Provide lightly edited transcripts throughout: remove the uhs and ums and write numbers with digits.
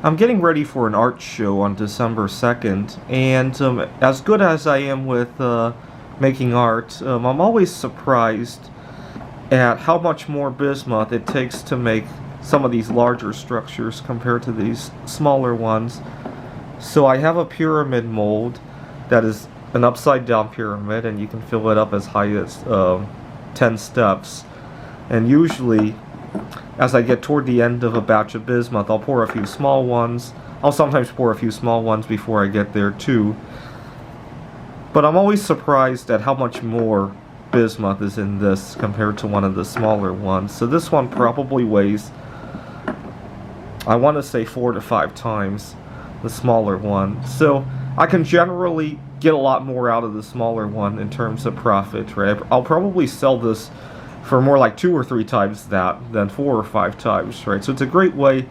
I'm getting ready for an art show on December 2nd, and as good as I am with making art, I'm always surprised at how much more bismuth it takes to make some of these larger structures compared to these smaller ones. So I have a pyramid mold that is an upside down pyramid, and you can fill it up as high as 10 steps. And usually, as I get toward the end of a batch of bismuth, I'll pour a few small ones. I'll sometimes pour a few small ones before I get there too. But I'm always surprised at how much more bismuth is in this compared to one of the smaller ones. So this one probably weighs, I want to say 4 to 5 times the smaller one. So I can generally get a lot more out of the smaller one in terms of profit, right? I'll probably sell this for more like 2 or 3 times that than 4 or 5 times, right? So it's a great way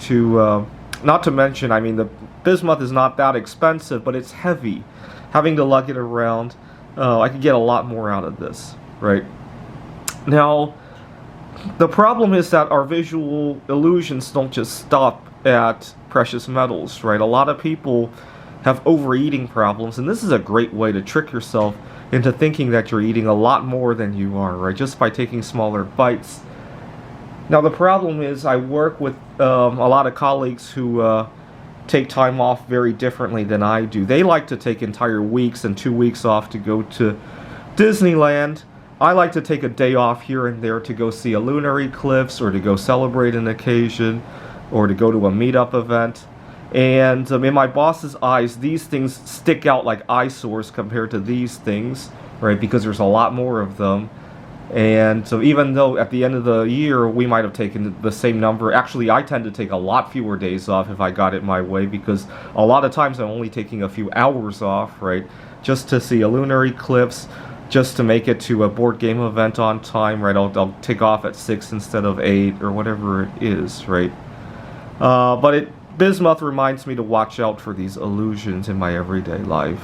to, not to mention, I mean, the bismuth is not that expensive, but it's heavy. Having to lug it around, I could get a lot more out of this, right? Now, the problem is that our visual illusions don't just stop at precious metals, right? A lot of people have overeating problems, and this is a great way to trick yourself into thinking that you're eating a lot more than you are, right? Just by taking smaller bites. Now the problem is I work with a lot of colleagues who take time off very differently than I do. They like to take entire weeks and 2 weeks off to go to Disneyland. I like to take a day off here and there to go see a lunar eclipse, or to go celebrate an occasion, or to go to a meetup event. And in my boss's eyes, these things stick out like eyesores compared to these things, right? Because there's a lot more of them. And so even though at the end of the year we might have taken the same number, actually I tend to take a lot fewer days off if I got it my way, because a lot of times I'm only taking a few hours off, right? Just to see a lunar eclipse, just to make it to a board game event on time, right? I'll take off at 6 instead of 8 or whatever it is, right? Bismuth reminds me to watch out for these illusions in my everyday life.